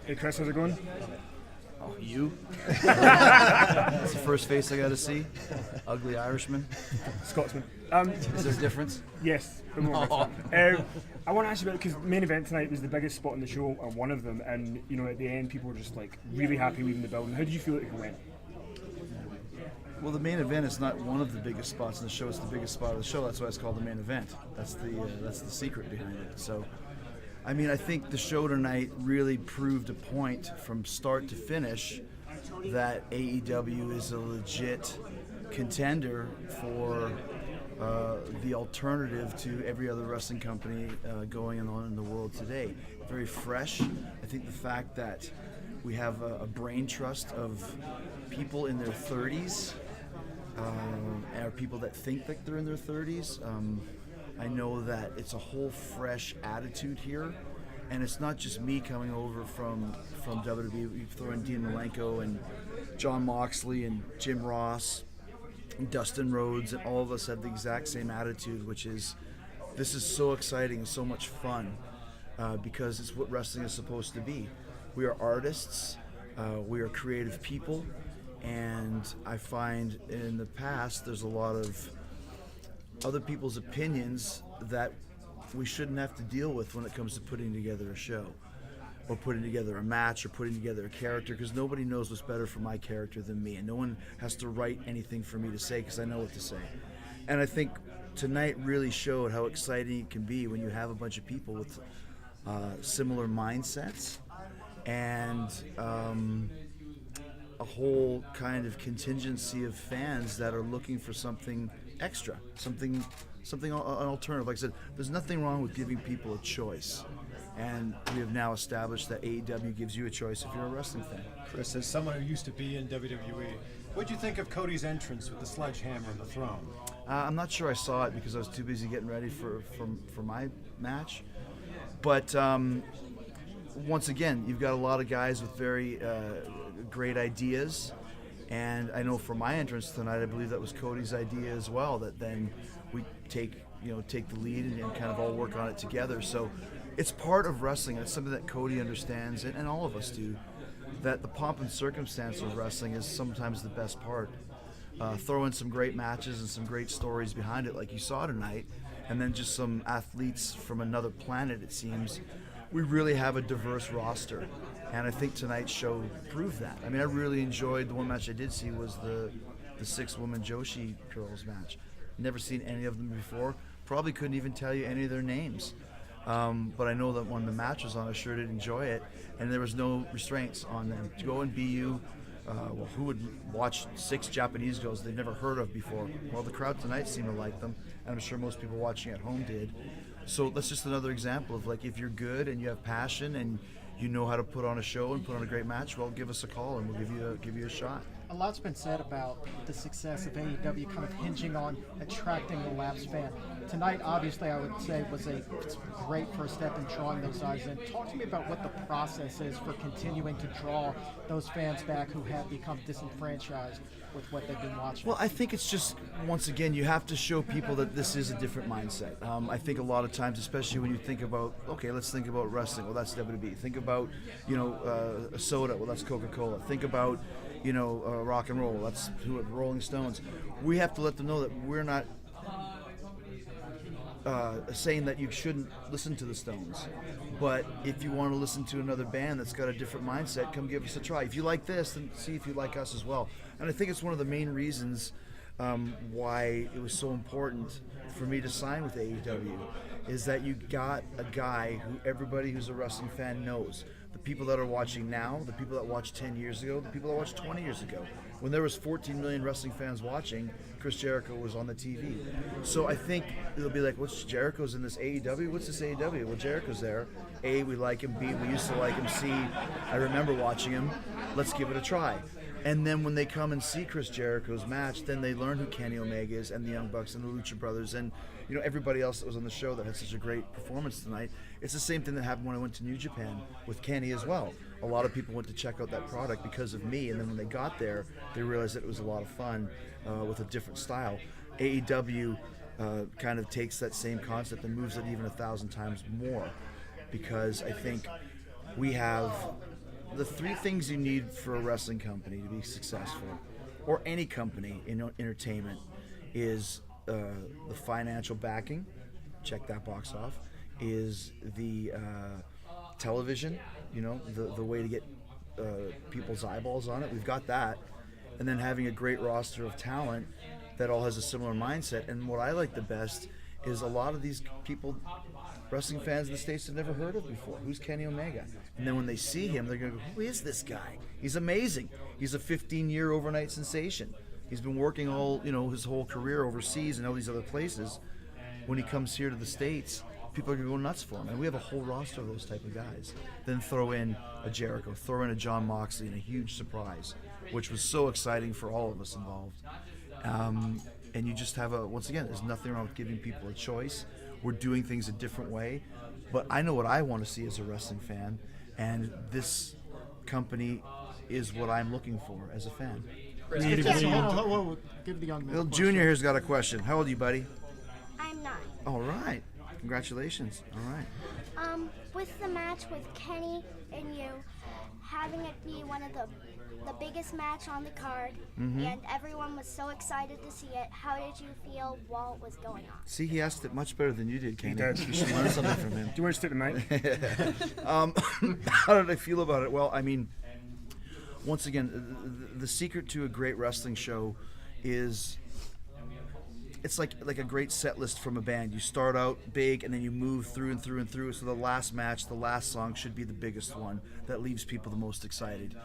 Hey Chris, how's it going? Oh, you? That's the first face I got to see. Ugly Irishman. Scotsman. Is there a difference? Yes. I want to ask you about, because main event tonight was the biggest spot on the show, or one of them, and at the end people were just like really happy leaving the building. How did you feel it went? Well, the main event is not one of the biggest spots in the show. It's the biggest spot of the show. That's why it's called the main event. That's the secret behind it. So, I mean, I think the show tonight really proved a point from start to finish that AEW is a legit contender for the alternative to every other wrestling company going on in the world today. Very fresh. I think the fact that we have a brain trust of people in their 30s, or people that think like they're in their 30s. I know that it's a whole fresh attitude here, and it's not just me coming over from WWE. We throw in Dean Malenko and John Moxley and Jim Ross and Dustin Rhodes, and all of us have the exact same attitude, which is this is so exciting and so much fun because it's what wrestling is supposed to be. We are artists, we are creative people, and I find in the past there's a lot of other people's opinions that we shouldn't have to deal with when it comes to putting together a show or putting together a match or putting together a character, because nobody knows what's better for my character than me, and no one has to write anything for me to say because I know what to say. And I think tonight really showed how exciting it can be when you have a bunch of people with similar mindsets and a whole kind of contingency of fans that are looking for something extra, something an alternative. Like I said, there's nothing wrong with giving people a choice, and we have now established that AEW gives you a choice if you're a wrestling fan. Chris, as someone who used to be in WWE, what did you think of Cody's entrance with the sledgehammer and the throne? I'm not sure I saw it because I was too busy getting ready for my match, but once again, you've got a lot of guys with very great ideas, and I know for my entrance tonight, I believe that was Cody's idea as well, that then we take the lead and kind of all work on it together. So it's part of wrestling, and it's something that Cody understands, and all of us do, that the pomp and circumstance of wrestling is sometimes the best part. Throw in some great matches and some great stories behind it like you saw tonight, and then just some athletes from another planet, it seems. We really have a diverse roster, and I think tonight's show proved that. I mean, I really enjoyed the one match I did see was the 6-woman Joshi girls match. Never seen any of them before. Probably couldn't even tell you any of their names. But I know that when the match was on, I sure did enjoy it, and there was no restraints on them. To go and be you, well, who would watch 6 Japanese girls they've never heard of before? Well, the crowd tonight seemed to like them, and I'm sure most people watching at home did. So that's just another example of, like, if you're good and you have passion and you know how to put on a show and put on a great match, well, give us a call and we'll give you a shot. A lot's been said about the success of AEW kind of hinging on attracting the lapsed fan. Tonight, obviously, I would say was a great first step in drawing those eyes in. Talk to me about what the process is for continuing to draw those fans back who have become disenfranchised with what they've been watching. Well, I think it's just, once again, you have to show people that this is a different mindset. I think a lot of times, especially when you think about, okay, let's think about wrestling. Well, that's WWE. Think about, a soda. Well, that's Coca-Cola. Think about, rock and roll. That's Rolling Stones. We have to let them know that we're not saying that you shouldn't listen to the Stones. But if you want to listen to another band that's got a different mindset, come give us a try. If you like this, then see if you like us as well. And I think it's one of the main reasons why it was so important for me to sign with AEW, is that you got a guy who everybody who's a wrestling fan knows. The people that are watching now, the people that watched 10 years ago, the people that watched 20 years ago. When there was 14 million wrestling fans watching, Chris Jericho was on the TV. So I think it'll be like, what's Jericho's in this AEW? What's this AEW? Well, Jericho's there. A, we like him. B, we used to like him. C, I remember watching him. Let's give it a try. And then when they come and see Chris Jericho's match, then they learn who Kenny Omega is and the Young Bucks and the Lucha Brothers and everybody else that was on the show that had such a great performance tonight. It's the same thing that happened when I went to New Japan with Kenny as well. A lot of people went to check out that product because of me, and then when they got there, they realized that it was a lot of fun with a different style. AEW kind of takes that same concept and moves it even 1,000 times more, because I think we have the three things you need for a wrestling company to be successful, or any company in entertainment, is the financial backing. Check that box off. Is the television, the way to get people's eyeballs on it. We've got that. And then having a great roster of talent that all has a similar mindset. And what I like the best is a lot of these people, wrestling fans in the States, have never heard of before. Who's Kenny Omega? And then when they see him, they're going to go, who is this guy? He's amazing. He's a 15-year overnight sensation. He's been working his whole career overseas and all these other places. When he comes here to the States, people are going to go nuts for him. And we have a whole roster of those type of guys. Then throw in a Jericho, throw in a John Moxley, and a huge surprise, which was so exciting for all of us involved. And you just have once again, there's nothing wrong with giving people a choice. We're doing things a different way. But I know what I want to see as a wrestling fan, and this company is what I'm looking for as a fan. Give the young man Little Junior here's got a question. How old are you, buddy? I'm 9. All right. Congratulations. All right. With the match with Kenny and you, having it be one of the biggest match on the card, and everyone was so excited to see it, how did you feel while it was going on? See, he asked it much better than you did, Kenny. He did. You should learn something from him. Do you want to stick the mic? How did I feel about it? Well, I mean, once again, the secret to a great wrestling show is it's like a great set list from a band. You start out big and then you move through and through and through. So the last match, the last song should be the biggest one that leaves people the most excited.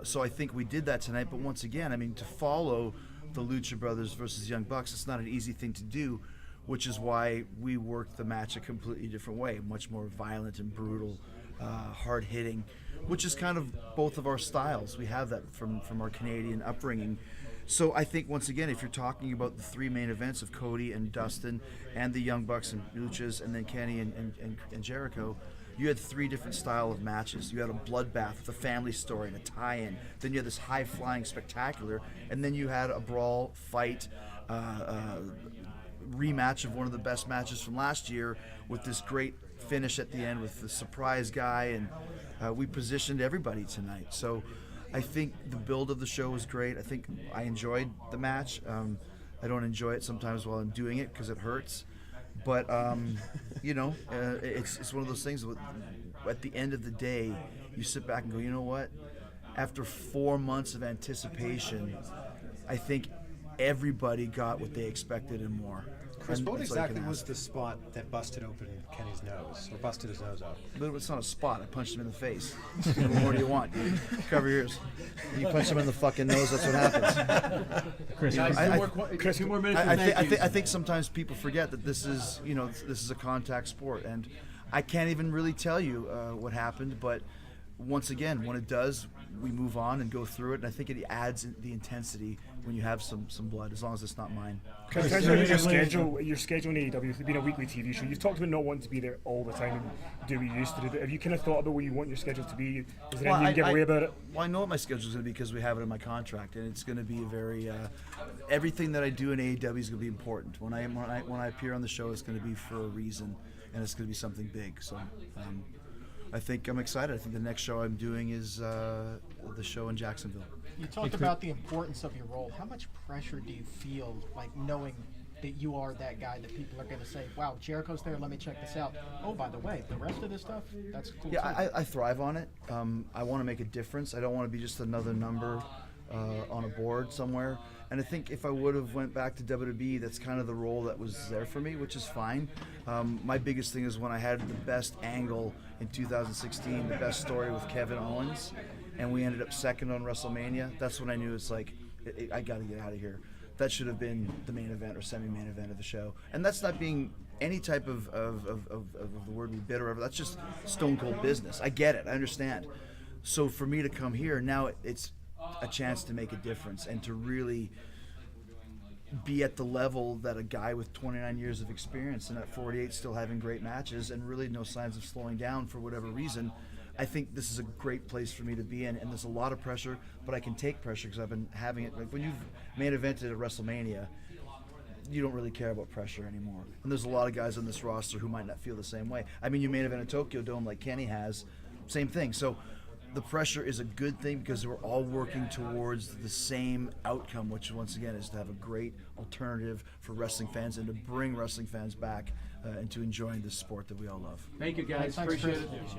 So I think we did that tonight. But once again, I mean, to follow the Lucha Brothers versus Young Bucks, it's not an easy thing to do, which is why we worked the match a completely different way, much more violent and brutal, hard hitting, which is kind of both of our styles. We have that from our Canadian upbringing. So I think, once again, if you're talking about the three main events of Cody and Dustin and the Young Bucks and Luchas and then Kenny and Jericho, you had three different style of matches. You had a bloodbath with a family story and a tie-in. Then you had this high-flying spectacular. And then you had a brawl, fight, rematch of one of the best matches from last year with this great finish at the end with the surprise guy. And we positioned everybody tonight. So I think the build of the show was great. I think I enjoyed the match. I don't enjoy it sometimes while I'm doing it because it hurts. But, it's one of those things. At the end of the day, you sit back and go, you know what? After 4 months of anticipation, I think everybody got what they expected and more. Chris, And what that's all you exactly can was ask. the spot that busted open Kenny's nose, or busted his nose out? But it's not a spot. I punched him in the face. What more do you want? Cover your ears. You punch him in the fucking nose, that's what happens. Chris, Chris, 2 more minutes. I think sometimes people forget that this is a contact sport, and I can't even really tell you what happened. But once again, when it does, we move on and go through it, and I think it adds the intensity when you have some blood, as long as it's not mine. In terms of your schedule in AEW, it's been a weekly TV show. You've talked about not wanting to be there all the time and do what you used to do. But have you kind of thought about what you want your schedule to be? Is there anything you give away about it? Well, I know what my schedule is going to be because we have it in my contract, and it's going to be a very everything that I do in AEW is going to be important. When I appear on the show, it's going to be for a reason, and it's going to be something big. So I think I'm excited. I think the next show I'm doing is the show in Jacksonville. You talked about the importance of your role. How much pressure do you feel, like knowing that you are that guy that people are going to say, wow, Jericho's there, let me check this out. Oh, by the way, the rest of this stuff, that's cool Yeah, too. I thrive on it. I want to make a difference. I don't want to be just another number on a board somewhere. And I think if I would have went back to WWE, that's kind of the role that was there for me, which is fine. My biggest thing is when I had the best angle in 2016, the best story with Kevin Owens, and we ended up second on WrestleMania. That's when I knew it's like, I got to get out of here. That should have been the main event or semi-main event of the show. And that's not being any type of the word we bit or whatever. That's just stone cold business. I get it. I understand. So for me to come here, now it's a chance to make a difference and to really be at the level that a guy with 29 years of experience and at 48 still having great matches and really no signs of slowing down for whatever reason. I think this is a great place for me to be in, and there's a lot of pressure, but I can take pressure because I've been having it. Like when you've main evented at WrestleMania, you don't really care about pressure anymore. And there's a lot of guys on this roster who might not feel the same way. I mean, you main event at Tokyo Dome like Kenny has, same thing. So the pressure is a good thing because we're all working towards the same outcome, which once again is to have a great alternative for wrestling fans and to bring wrestling fans back into enjoying this sport that we all love. Thank you, guys. Thanks, Appreciate Chris. it.